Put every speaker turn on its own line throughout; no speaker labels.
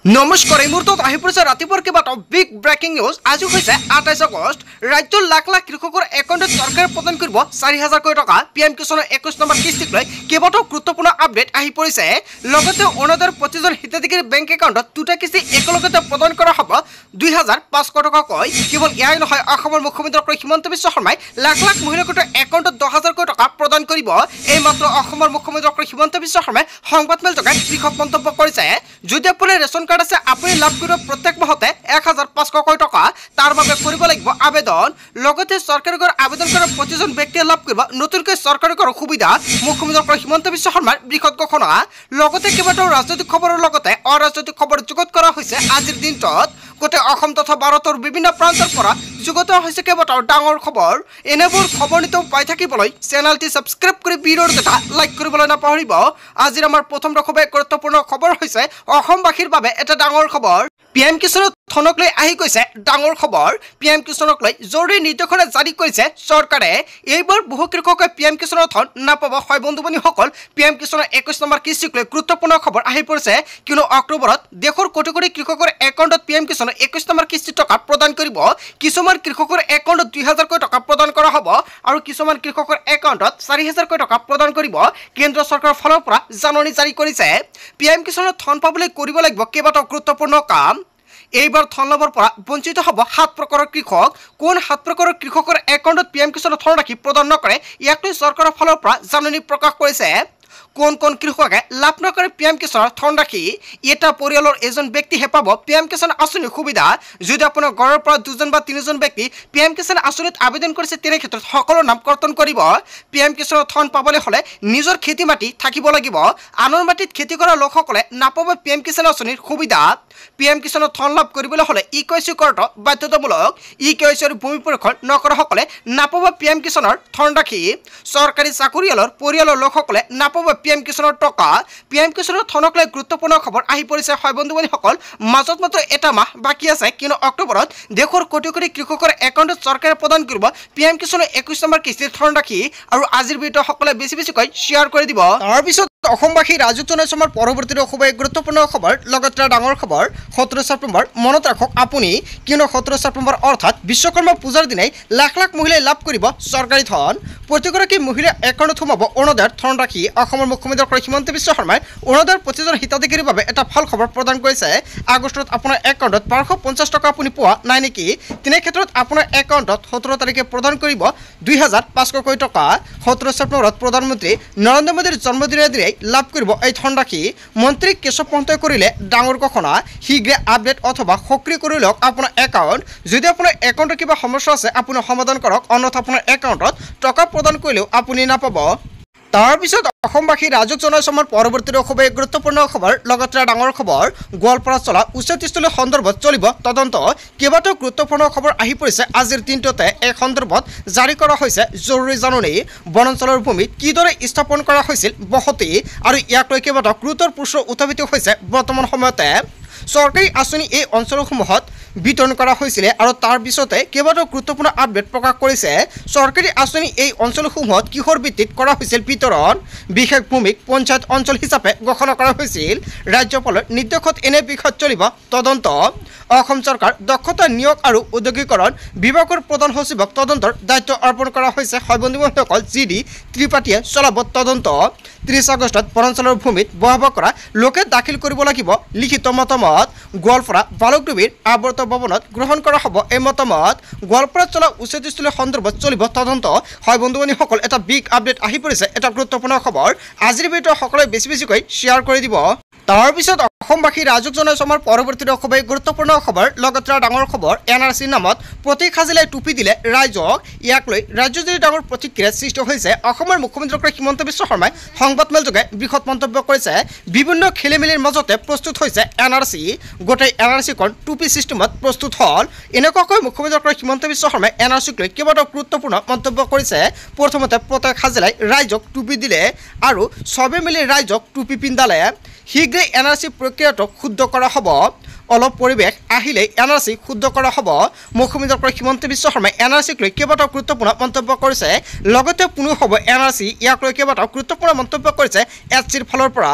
নমস্কাৰ এই মুহূৰ্তত আহি পৰিছে ৰাতিপুৱাৰ কেইবাটাও বিগ ব্ৰেকিং নিউজ। আজি হৈছে ২৮ আগষ্ট। ৰাজ্যৰ লাখ লাখ কৃষকৰ একাউণ্টত চৰকাৰে প্ৰদান কৰিব ৪,০০০ কোটি টকা। PM কিষাণৰ ২১ নম্বৰ কিস্তিক লৈ কেইবাটাও গুৰুত্বপূৰ্ণ আপডেট আহি পৰিছে। লগতে অৰুণোদয়ৰ প্ৰতিজন হিতাধিকাৰীৰ বেংক একাউণ্টত দুটা কিস্তি একেলগতে প্ৰদান কৰা হ'ব ২,৫০০ টকাকৈ। কেৱল এয়াই নহয়, অসমৰ মুখ্যমন্ত্ৰী হিমন্ত বিশ্ব শৰ্মাই লাখ লাখ মহিলাৰ একাউণ্টত ১০,০০০ কোটি টকা প্ৰদান কৰিব। এইমাত্ৰ অসমৰ মুখ্যমন্ত্ৰী হিমন্ত বিশ্ব শৰ্মাই সংবাদমেলযোগে কৃষক মন্তব্য কৰিছে। যদি আপোনাৰ ৰেচন কাৰ্ড আছে, আপুনি লাভ কৰিব প্ৰত্যেক মাহতে ১,৫০০ কোটি টকা। তাৰ বাবে কৰিব লাগিব আবেদন। লগতে চৰকাৰী ঘৰ আবেদন কৰা প্ৰতিজন ব্যক্তিয়ে লাভ কৰিব নতুনকৈ চৰকাৰী ঘৰৰ সুবিধা। মুখ্যমন্ত্ৰী হিমন্ত বিশ্ব শৰ্মাৰ বৃহৎ ঘোষণা। লগতে কেইবাটাও ৰাজনৈতিক খবৰৰ লগতে অৰাজনৈতিক খবৰ যুগুত কৰা হৈছে আজিৰ দিনটোত। গোটেই অসম তথা ভাৰতৰ বিভিন্ন প্ৰান্তৰ পৰা যুগুত হৈছে কেইবাটাও ডাঙৰ খবৰ। এনেবোৰ খবৰ নিতৌ পাই থাকিবলৈ চেনেলটি ছাবস্ক্ৰাইব কৰি ভিডিঅ'টো এটা লাইক কৰিবলৈ নাপাহৰিব। আজিৰ আমাৰ প্ৰথম খুবেই গুৰুত্বপূৰ্ণ খবৰ হৈছে অসমবাসীৰ বাবে এটা ডাঙৰ খবৰ। PM কিষাণৰ ধনক লৈ আহি গৈছে ডাঙৰ খবৰ। PM কিষাণক লৈ জৰুৰী নিৰ্দেশনা জাৰি কৰিছে চৰকাৰে। এইবাৰ বহু কৃষকে PM কিষাণৰ ধন নাপাব। হয় বন্ধু বান্ধৱীসকল, PM কিষাণৰ ২১ নম্বৰ কিস্তিক লৈ গুৰুত্বপূৰ্ণ খবৰ আহি পৰিছে। কিয়নো অক্টোবৰত দেশৰ কোটি কোটি কৃষকৰ একাউণ্টত PM কিষাণৰ ২১ নম্বৰ কিস্তি টকা প্ৰদান কৰিব। কিছুমান কৃষকৰ একাউণ্টত ২,০০০ কোটি টকা প্ৰদান কৰা হ'ব আৰু কিছুমান কৃষকৰ একাউণ্টত ৪,০০০ কোটি টকা প্ৰদান কৰিব। কেন্দ্ৰ চৰকাৰৰ ফালৰ পৰা জাননী জাৰি কৰিছে। PM কিষাণৰ ধন পাবলৈ কৰিব লাগিব কেইবাটাও গুৰুত্বপূৰ্ণ কাম। এইবাৰ ধন লাভৰ পৰা বঞ্চিত হ'ব ৭ প্ৰকাৰৰ কৃষক। কোন ৭ প্ৰকাৰৰ কৃষকৰ একাউণ্টত PM কিষাণৰ ধনৰাশি প্ৰদান নকৰে, ইয়াক লৈ চৰকাৰৰ ফালৰ পৰা জাননী প্ৰকাশ কৰিছে। কোন কোন কৃষকে লাভ নকৰে PM কিষাণৰ ধনৰাশি। এটা পৰিয়ালৰ এজন ব্যক্তিহে পাব PM কিষাণ আঁচনিৰ সুবিধা। যদি আপোনাৰ ঘৰৰ পৰা ২জন বা ৩জন ব্যক্তি PM কিষাণ আঁচনিত আবেদন কৰিছে, তেনে ক্ষেত্ৰত সকলো নাম কৰ্তন কৰিব। PM কিষাণৰ ধন পাবলৈ হ'লে নিজৰ খেতি মাটি থাকিব লাগিব। আনৰ মাটিত খেতি কৰা লোকসকলে নাপাব PM কিষাণ আঁচনিৰ সুবিধা। PM কিষাণৰ ধন লাভ কৰিবলৈ হ'লে EKYC কৰাটো বাধ্যতামূলক। EKYC ভূমি পৰীক্ষণ নকৰাসকলে নাপাব PM কিষাণৰ ধনৰাশি। চৰকাৰী চাকৰিয়ালৰ পৰিয়ালৰ লোকসকলে নাপাব PM কিষাণৰ টকা। PM কিষাণৰ ধনক লৈ গুৰুত্বপূৰ্ণ খবৰ আহি পৰিছে। হয় বন্ধু বান্ধৱীসকল, মাজত মাত্ৰ এটা মাহ বাকী আছে। কিন্তু অক্টোবৰত দেশৰ কোটি কোটি কৃষকৰ একাউণ্টত চৰকাৰে প্ৰদান কৰিব PM কিষাণৰ ২১ নম্বৰ কিস্তিৰ ধনৰাশি। আৰু আজিৰ ভিডিঅ' সকলে বেছিকৈ শ্বেয়াৰ কৰি দিব। তাৰপিছত অসমবাসী ৰাজুক জনাইছো আমাৰ পৰৱৰ্তী খুবেই গুৰুত্বপূৰ্ণ খবৰ। লগতে ডাঙৰ খবৰ ১৭ ছেপ্টেম্বৰ মনত ৰাখক আপুনি, কিয়নো ১৭ ছেপ্টেম্বৰ অৰ্থাৎ বিশ্বকৰ্মা পূজাৰ দিনাই লাখ লাখ মহিলাই লাভ কৰিব চৰকাৰী ধন। প্ৰতিগৰাকী মহিলাৰ একাউণ্টত সোমাব অৰুণোদয়ৰ ধনৰাশি। অসমৰ মুখ্যমন্ত্ৰী হিমন্ত বিশ্ব শৰ্মাই অৰুণোদয়ৰ প্ৰতিজন হিতাধিকাৰীৰ বাবে এটা ভাল খবৰ প্ৰদান কৰিছে। আগষ্টত আপোনাৰ একাউণ্টত ১২৫০ টকা আপুনি পোৱা নাই নেকি? তেনে ক্ষেত্ৰত আপোনাৰ একাউণ্টত ১৭ তাৰিখে প্ৰদান কৰিব ২,৫০০ কোটি টকা। ১৭ ছেপ্টেম্বৰত প্ৰধানমন্ত্ৰী নৰেন্দ্ৰ মোদীৰ জন্মদিনৰ দিনাই লাভ কৰিব এই ধনৰাশি। মন্ত্ৰী কেশৱ পন্তই কৰিলে ডাঙৰ ঘোষণা। শীঘ্ৰে আপডেট অথবা সক্ৰিয় কৰি লওক আপোনাৰ একাউণ্ট। যদি আপোনাৰ একাউণ্টত কিবা সমস্যা আছে, আপুনি সমাধান কৰক, অন্যথা আপোনাৰ একাউণ্টত টকা প্ৰদান কৰিলেও আপুনি নাপাব। তাৰপিছত অসমবাসী ৰাজুক জনাইছো আমাৰ পৰৱৰ্তী খুবেই গুৰুত্বপূৰ্ণ খবৰ। লগতে ডাঙৰ খবৰ, গোৱালপাৰাত চলা উচ্চতস্থলীয় সন্দৰ্ভত চলিব তদন্ত। কেইবাটাও গুৰুত্বপূৰ্ণ খবৰ আহি পৰিছে আজিৰ দিনটোতে। এই সন্দৰ্ভত জাৰি কৰা হৈছে জৰুৰী জাননী। বনাঞ্চলৰ ভূমিত কিদৰে স্থাপন কৰা হৈছিল বসতি আৰু ইয়াক লৈ কেইবাটাও গুৰুতৰ প্ৰশ্ন উত্থাপিত হৈছে বৰ্তমান সময়তে। চৰকাৰী আঁচনি এই অঞ্চলসমূহত বিতৰণ কৰা হৈছিলে আৰু তাৰ পিছতে কেইবাটাও গুৰুত্বপূৰ্ণ আপডেট প্ৰকাশ কৰিছে। চৰকাৰী আঁচনি এই অঞ্চলসমূহত কিহৰ ভিত্তিত কৰা হৈছিল বিতৰণ। বিশেষ ভূমিক পঞ্চায়ত অঞ্চল হিচাপে ঘোষণা কৰা হৈছিল। ৰাজ্যপালৰ নিৰ্দেশত এনে বিষয়ত চলিব তদন্ত। অসম চৰকাৰ দক্ষতা নিয়োগ আৰু উদ্যোগীকৰণ বিভাগৰ প্ৰধান সচিবক তদন্তৰ দায়িত্ব অৰ্পণ কৰা হৈছে। হয় বন্ধুসকল, GD ত্ৰিপাঠীয়ে চলাব তদন্ত। ৩০ আগষ্টত বনাঞ্চলৰ ভূমিত বসবাস কৰা লোকে দাখিল কৰিব লাগিব লিখিত মতামত। গোৱালপাৰা বালকডুবিৰ আৱৰ্ত ভৱনত গ্ৰহণ কৰা হ'ব এই মতামত। গোৱালপাৰাত চলা উচ্চতস্থলীয় সন্দৰ্ভত চলিব তদন্ত। হয় বন্ধু বান্ধৱীসকল, এটা বিগ আপডেট আহি পৰিছে, এটা গুৰুত্বপূৰ্ণ খবৰ। আজিৰ ভিডিঅ' সকলোৱে বেছিকৈ শ্বেয়াৰ কৰি দিব। তাৰপিছত অসমবাসী ৰাজুক জনাইছো আমাৰ পৰৱৰ্তী খুবেই গুৰুত্বপূৰ্ণ খবৰ। লগতে ডাঙৰ খবৰ, NRCৰ নামত প্ৰতীক সাজিলে টুপি দিলে ৰাইজক। ইয়াক লৈ ৰাজ্যজুৰি ডাঙৰ প্ৰতিক্ৰিয়াৰ সৃষ্টি হৈছে। অসমৰ মুখ্যমন্ত্ৰী হিমন্ত বিশ্ব শৰ্মাই সংবাদমেলযোগে বৃহৎ মন্তব্য কৰিছে। বিভিন্ন খেলিমেলিৰ মাজতে প্ৰস্তুত হৈছে NRC। গোটেই NRCখন টুপি ছিষ্টেমত প্ৰস্তুত হ'ল। এনেকুৱাকৈ মুখ্যমন্ত্ৰী হিমন্ত বিশ্ব শৰ্মাই NRCক লৈ কেইবাটাও গুৰুত্বপূৰ্ণ মন্তব্য কৰিছে। প্ৰথমতে প্ৰতীক সাজিলাই ৰাইজক টুপি দিলে আৰু চবে মিলি ৰাইজক টুপি পিন্ধালে। শীঘ্ৰেই NRC প্ৰক্ৰিয়াটো শুদ্ধ কৰা হ'ব। অলপ পৰিৱেশ আহিলেই NRC শুদ্ধ কৰা হ'ব। মুখ্যমন্ত্ৰী হিমন্ত বিশ্ব শৰ্মাই NRCক লৈ কেইবাটাও গুৰুত্বপূৰ্ণ মন্তব্য কৰিছে। লগতে পুনৰ হ'ব NRC, ইয়াক লৈ কেইবাটাও গুৰুত্বপূৰ্ণ মন্তব্য কৰিছে SCৰ ফালৰ পৰা।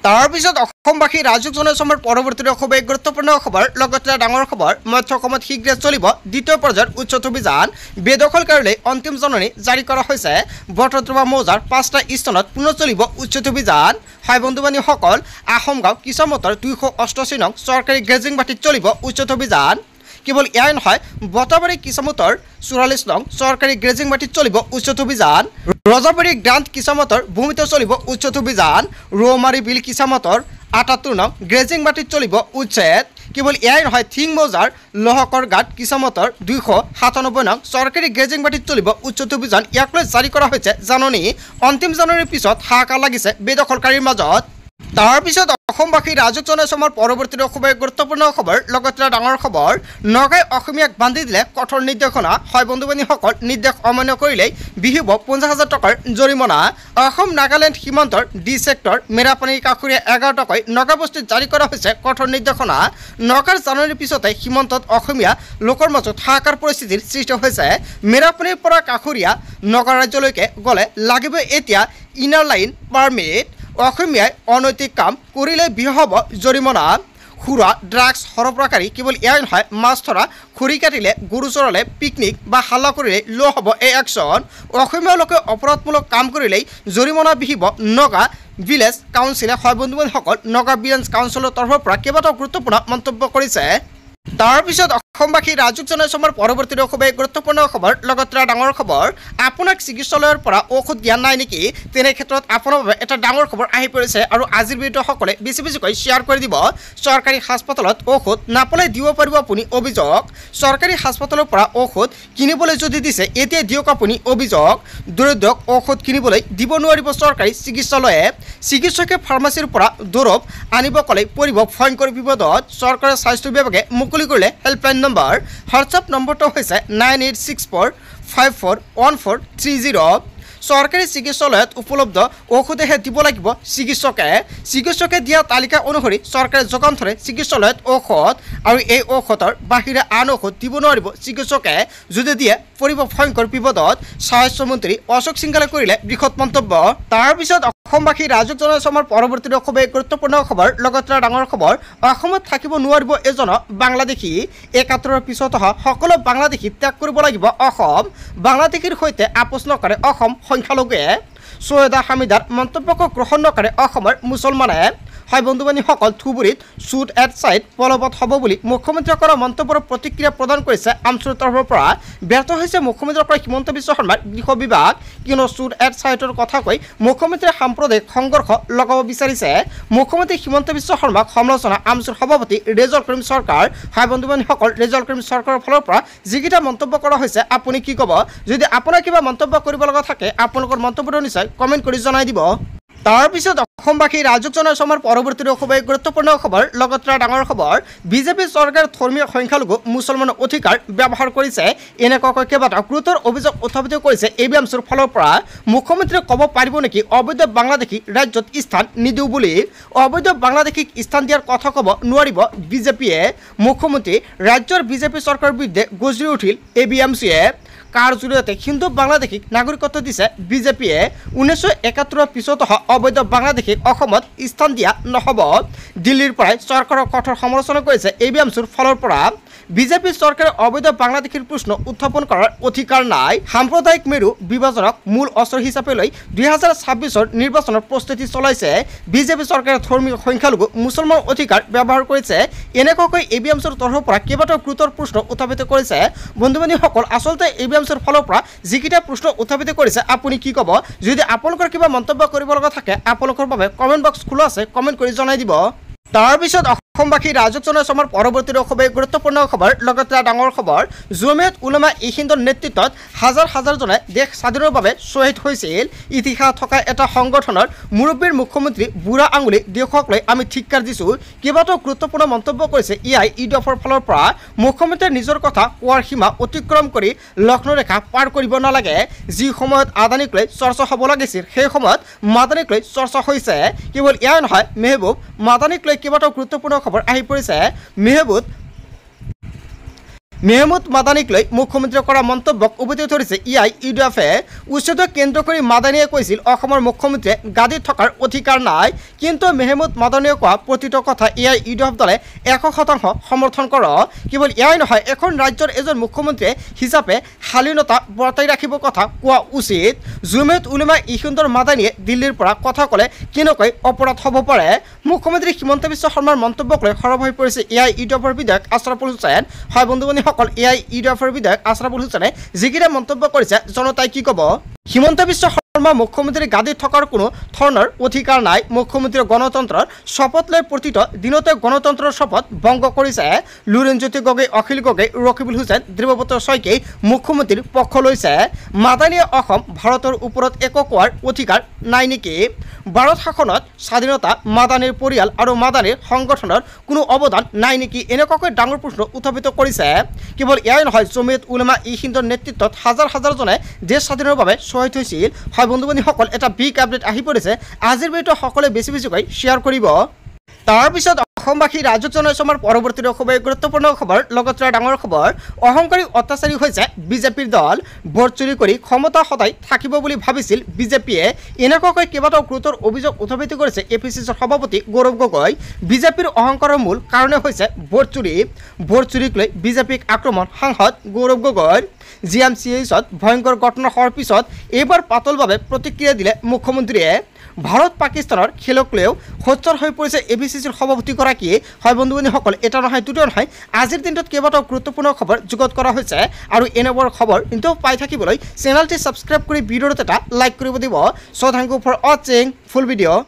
তাৰ পিছত অসমবাসী ৰাজুক জনসমৰ পৰৱৰ্তী খুব এক গুৰুত্বপূৰ্ণ খবৰ লগতে ডাঙৰ খবৰ মধ্য অসমত শীঘ্ৰে চলিব দ্বিতীয় পৰ্যায়ৰ উচ্ছেদ অভিযান বেদখলকাৰীলৈ অন্তিম জাননী জাৰি কৰা হৈছে বটদ্ৰৱা মৌজাৰ 5টা স্থানত পুনৰ চলিব উচ্ছেদ অভিযান হয় বন্ধুবান্ধীসকল আহোম গাঁও কিছামতৰ 288 নং চৰকাৰী গ্ৰেজিং বাটিত চলিব উচ্ছেদ অভিযান কেৱল এয়াই নহয় বটাবাৰী কিছামতৰ 44 নং চৰকাৰী গ্ৰেজিং বাটিত চলিব উচ্ছেদ অভিযান ৰজাবাৰী গ্ৰান্ট কিছামতৰ ভূমিতে চলিব উচ্ছেদ অভিযান ৰৌমাৰী বিল কিছামতৰ 78 নং গ্ৰেজিং বাটিত চলিব উচ্ছেদ কেৱল এয়াই নহয় থিং মৌজাৰ লহকৰ গাঁত কিছামতৰ 297 নং চৰকাৰী গ্ৰেজিং বাটিত চলিব উচ্ছেদ অভিযান ইয়াক লৈ জাৰি কৰা হৈছে জাননী অন্তিম জাননীৰ পিছত হাহাকাৰ লাগিছে বেদখলকাৰীৰ মাজত তাৰ পিছত অসমবাসী ৰাজুক জনসমৰ পৰৱৰ্তী খুব এক গুৰুত্বপূৰ্ণ খবৰ লগতে ডাঙৰ খবৰ নগাই অসমীয়াক বান্ধি দিলে কঠোৰ নিৰ্দেশনা হয় বন্ধুবান্ধীসকল নিৰ্দেশ অমান্য কৰিলে বিহিব 50,000 টকাৰ জৰিমনা অসম নাগালেণ্ড সীমান্তৰ ডি ছেক্টৰ মেৰাপানীৰ কাষৰীয়া 11 টকাই নগাবস্তিত জাৰি কৰা হৈছে কঠোৰ নিৰ্দেশনা নগাৰ জাননীৰ পিছতে সীমান্তত অসমীয়া লোকৰ মাজত হাহাকাৰ পৰিস্থিতিৰ সৃষ্টি হৈছে মেৰাপানীৰ পৰা কাষৰীয়া নগা ৰাজ্যলৈকে গ'লে লাগিব এতিয়া ইনাৰ লাইন পাৰ্মিট অসমীয়াই অনৈতিক কাম কৰিলে বিহব জৰিমনা খুৰা ড্ৰাগছ সৰবৰাহকাৰী কেৱল এয়াই নহয় মাছ ধৰা খৰি কাটিলে গৰু চৰালে পিকনিক বা হাল্লা কৰিলে ল' হ'ব এই একশ্যন অসমীয়া লোকে অপৰাধমূলক কাম কৰিলেই জৰিমনা বিহিব নগা ভিলেজ কাউন্সিলে হয় বন্ধুবান্ধীসকল নগা ভিলেজ কাউন্সিলৰ তৰফৰ পৰা কেইবাটাও গুৰুত্বপূৰ্ণ মন্তব্য কৰিছে তাৰ পিছত অসমবাসী ৰাজুক জনসমৰ পৰৱৰ্তী খুব এক গুৰুত্বপূৰ্ণ খবৰ লগতে ডাঙৰ খবৰ আপোনাক চিকিৎসালয়ৰ পৰা ঔষধ দিয়া নাই নেকি তেনে ক্ষেত্ৰত আপোনাৰ বাবে এটা ডাঙৰ খবৰ আহি পৰিছে আৰু আজিৰ ভিডিঅ'সকলে বেছিকৈ শ্বেয়াৰ কৰি দিব চৰকাৰী হাস্পতালত ঔষধ নাপালে দিব পাৰিব আপুনি অভিযোগ চৰকাৰী হাস্পতালৰ পৰা ঔষধ কিনিবলৈ যদি দিছে এতিয়া দিয়ক আপুনি অভিযোগ দৰিদ্ৰক ঔষধ কিনিবলৈ দিব নোৱাৰিব চৰকাৰী চিকিৎসালয়ে চিকিৎসকে ফাৰ্মাচীৰ পৰা দৰৱ আনিব ক'লে পৰিব ভয়ংকৰ বিপদত চৰকাৰৰ স্বাস্থ্য বিভাগে মুকলি কৰিলে হেল্পলাইন নম্বৰ হোৱাটছআপ নম্বৰটো হৈছে 9864541430 চৰকাৰী চিকিৎসালয়ত উপলব্ধ ঔষধেহে দিব লাগিব চিকিৎসকে দিয়া তালিকা অনুসৰি চৰকাৰে যোগান ধৰে চিকিৎসালয়ত ঔষধ আৰু এই ঔষধৰ বাহিৰে আন ঔষধ দিব নোৱাৰিব চিকিৎসকে যদি দিয়ে পৰিব ভয়ংকৰ বিপদত স্বাস্থ্যমন্ত্ৰী অশোক সিংঘালে কৰিলে বৃহৎ মন্তব্য তাৰপিছত অসমবাসী ৰাজুক জনসমৰ পৰৱৰ্তী খুব এক গুৰুত্বপূৰ্ণ খবৰ লগতে ডাঙৰ খবৰ অসমত থাকিব নোৱাৰিব এজন বাংলাদেশী 71ৰ পিছত সকলো বাংলাদেশী ত্যাগ কৰিব লাগিব অসম বাংলাদেশীৰ সৈতে আপোচ নকৰে অসম সংখ্যালঘুৱে সৈয়দা হামিদাৰ মন্তব্যক গ্ৰহণ নকৰে অসমৰ মুছলমানে হয় বন্ধুবান্ধীসকল ধুবুৰীত শ্বুট এট ছাইট বলবৎ হ'ব বুলি মুখ্যমন্ত্ৰীয়ে কৰা মন্তব্যৰ প্ৰতিক্ৰিয়া প্ৰদান কৰিছে আমচুৰ তৰফৰ পৰা ব্যৰ্থ হৈছে মুখ্যমন্ত্ৰীৰ পৰা হিমন্ত বিশ্ব শৰ্মাৰ গৃহ বিভাগ কিয়নো শ্বুট এট ছাইটৰ কথা কৈ মুখ্যমন্ত্ৰীয়ে সাম্প্ৰদায়িক সংঘৰ্ষ লগাব বিচাৰিছে মুখ্যমন্ত্ৰী হিমন্ত বিশ্ব শৰ্মাক সমালোচনা আমচুৰ সভাপতি ৰেজাউল কৰিম চৰকাৰ হয় বন্ধুবান্ধীসকল ৰেজাউল কৰিম চৰকাৰৰ ফালৰ পৰা যিকেইটা মন্তব্য কৰা হৈছে আপুনি কি ক'ব যদি আপোনাৰ কিবা মন্তব্য কৰিব লগা থাকে আপোনালোকৰ মন্তব্যটো নিশ্চয় কমেণ্ট কৰি জনাই দিব তাৰ পিছত অসমবাসী ৰাজুক জনসমৰ পৰৱৰ্তী খুব এক গুৰুত্বপূৰ্ণ খবৰ লগতে ডাঙৰ খবৰ বিজেপি চৰকাৰে ধৰ্মীয় সংখ্যালঘু মুছলমানৰ অধিকাৰ ব্যৱহাৰ কৰিছে এনেকুৱাকৈ কেইবাটাও গুৰুতৰ অভিযোগ উত্থাপিত কৰিছে এবিএমচিৰ ফালৰ পৰা মুখ্যমন্ত্ৰীয়ে ক'ব পাৰিব নেকি অবৈধ বাংলাদেশী ৰাজ্যত স্থান নিদিওঁ বুলি অবৈধ বাংলাদেশীক স্থান দিয়াৰ কথা ক'ব নোৱাৰিব বিজেপিয়ে মুখ্যমন্ত্ৰী ৰাজ্যৰ বিজেপি চৰকাৰৰ বিৰুদ্ধে গৰ্জি উঠিল এবিএমচিয়ে কাৰ জৰিয়তে হিন্দু বাংলাদেশীক নাগৰিকত্ব দিছে বিজেপিয়ে 1971ৰ পিছত অবৈধ বাংলাদেশীক অসমত স্থান দিয়া নহ'ব দিল্লীৰ পৰাই চৰকাৰৰ কঠোৰ সমালোচনা কৰিছে এবিএমচিৰ ফালৰ পৰা বিজেপি চৰকাৰে অবৈধ বাংলাদেশীৰ প্ৰশ্ন উত্থাপন কৰাৰ অধিকাৰ নাই সাম্প্ৰদায়িক মেৰু বিভাজনক মূল অস্ত্ৰ হিচাপে লৈ 2026ৰ নিৰ্বাচনৰ প্ৰস্তুতি চলাইছে বিজেপি চৰকাৰে ধৰ্মীয় সংখ্যালঘু মুছলমানৰ অধিকাৰ ব্যৱহাৰ কৰিছে এনেকুৱাকৈ এবিএমচিৰ তৰফৰ পৰা কেইবাটাও গুৰুতৰ প্ৰশ্ন উত্থাপিত কৰিছে বন্ধুবান্ধীসকল আচলতে এবিএমচিৰ ফালৰ পৰা যিকেইটা প্ৰশ্ন উত্থাপিত কৰিছে আপুনি কি ক'ব যদি আপোনালোকৰ কিবা মন্তব্য কৰিব লগা থাকে আপোনালোকৰ বাবে কমেণ্ট বক্স খোলা আছে কমেণ্ট কৰি জনাই দিব তাৰ পিছত অসমবাসী ৰাজুক জনসমৰ পৰৱৰ্তী খুব এক গুৰুত্বপূৰ্ণ খবৰ লগতে ডাঙৰ খবৰ জমিয়ত উলামা ই হিন্দৰ নেতৃত্বত হাজাৰজনে দেশ স্বাধীনৰ বাবে শ্বহীদ হৈছিল ইতিহাস থকা এটা সংগঠনৰ মুৰব্বীৰ মুখ্যমন্ত্ৰী বুঢ়া আঙুলি দেশক লৈ আমি ধিক্কাৰ দিছোঁ কেইবাটাও গুৰুত্বপূৰ্ণ মন্তব্য কৰিছে ইউডিএফৰ ফালৰ পৰা মুখ্যমন্ত্ৰীয়ে নিজৰ কথা কোৱাৰ সীমা অতিক্ৰম কৰি লক্ষ্ণৌ ৰেখা পাৰ কৰিব নালাগে যি সময়ত আদানীক লৈ চৰ্চা হ'ব লাগিছিল সেই সময়ত মাদানীক লৈ চৰ্চা হৈছে কেৱল এয়াই নহয় মেহবুব মাদানীক লৈ কেইবাটাও গুৰুত্বপূৰ্ণ খবৰ আহি পৰিছে মেহমুদ মাদানীক লৈ মুখ্যমন্ত্ৰীয়ে কৰা মন্তব্যক উভতি ধৰিছে ইউডিএফে। উচ্ছেদক কেন্দ্ৰ কৰি মাদানীয়ে কৈছিল অসমৰ মুখ্যমন্ত্ৰীয়ে গাদীত থকাৰ অধিকাৰ নাই, কিন্তু মেহমুদ মাদানীয়ে কোৱা প্ৰতিটো কথা ইউডিএফ দলে 100% সমৰ্থন কৰে। কেৱল এয়াই নহয়, এখন ৰাজ্যৰ এজন মুখ্যমন্ত্ৰীয়ে হিচাপে শালীনতা বৰ্তাই ৰাখিবৰ কথা কোৱা উচিত। জমিয়ত উলেমা ইহিন্দৰ মাদানীয়ে দিল্লীৰ পৰা কথা ক'লে কেনেকৈ অপৰাধ হ'ব পাৰে। মুখ্যমন্ত্ৰী হিমন্ত বিশ্ব শৰ্মাৰ মন্তব্যক লৈ সৰব হৈ পৰিছে ইউডিএফৰ বিধায়ক আছৰাফুল হুছেইন। হয় বন্ধু বান্ধৱীসকল, ইউডিএফৰ বিধায়ক আছৰাফুল হুছেইনে যিকেইটা মন্তব্য কৰিছে জনতাই কি ক'ব। হিমন্ত বিশ্ব শৰ্মা মুখ্যমন্ত্ৰীৰ গাদীত থকাৰ কোনো ধৰণৰ অধিকাৰ নাই। মুখ্যমন্ত্ৰীয়ে গণতন্ত্ৰৰ শপত লৈ প্ৰতিটো দিনতে গণতন্ত্ৰৰ শপত ভংগ কৰিছে। লুৰিণজ্যোতি গগৈ, অখিল গগৈ, ৰকিবুল হুছেইন, দেৱব্ৰত শইকীয়াই মুখ্যমন্ত্ৰীৰ পক্ষ লৈছে। মাদানীয়ে অসম ভাৰতৰ ওপৰত একো কোৱাৰ অধিকাৰ নাই নেকি? ভাৰত শাসনত স্বাধীনতা মাদানীৰ পৰিয়াল আৰু মাদানীৰ সংগঠনৰ কোনো অৱদান নাই নেকি? এনেকুৱাকৈ ডাঙৰ প্ৰশ্ন উত্থাপিত কৰিছে। কেৱল এয়াই নহয়, জমিয়ত উলেমা হিন্দৰ নেতৃত্বত হাজাৰ হাজাৰজনে দেশ স্বাধীনৰ বাবে শ্বহীদ হৈছিল। হয় বন্ধু বান্ধৱীসকল, এটা বিগ আপডেট আহি পৰিছে। আজিৰ ভিডিঅ'টো সকলোৱে বেছিকৈ শ্বেয়াৰ কৰিব। তাৰপিছত অসমবাসী ৰাজুক জনাইছোঁ আমাৰ পৰৱৰ্তী খুবেই গুৰুত্বপূৰ্ণ খবৰ। লগতে ডাঙৰ খবৰ, অহংকাৰী অত্যাচাৰী হৈছে বিজেপিৰ দল। ভোট চুৰি কৰি ক্ষমতা সদায় থাকিব বুলি ভাবিছিল বিজেপিয়ে। এনেকুৱাকৈ কেইবাটাও গুৰুতৰ অভিযোগ উত্থাপিত কৰিছে APCCৰ সভাপতি গৌৰৱ গগৈ। বিজেপিৰ অহংকাৰৰ মূল কাৰণে হৈছে ভোট চুৰি। ভোট চুৰিক লৈ বিজেপিক আক্ৰমণ সাংসদ গৌৰৱ গগৈৰ। GMCHত ভয়ংকৰ ঘটনা হোৱাৰ পিছত এইবাৰ পাতলভাৱে প্ৰতিক্ৰিয়া দিলে মুখ্যমন্ত্ৰীয়ে। ভাৰত পাকিস্তানৰ খেলক লৈও সোচ্চাৰ হৈ পৰিছে APCCৰ সভাপতিগৰাকীয়ে। হয় বন্ধু বান্ধৱীসকল, এটা নহয় দুটা নহয়, আজিৰ দিনটোত কেইবাটাও গুৰুত্বপূৰ্ণ খবৰ যুগত কৰা হৈছে। আৰু এনেবোৰ খবৰ কিন্তু পাই থাকিবলৈ চেনেলটি ছাবস্ক্ৰাইব কৰি ভিডিঅ'টোত এটা লাইক কৰিব দিব। চ' থেংক ইউ ফৰ ৱাচিং ফুল ভিডিঅ'।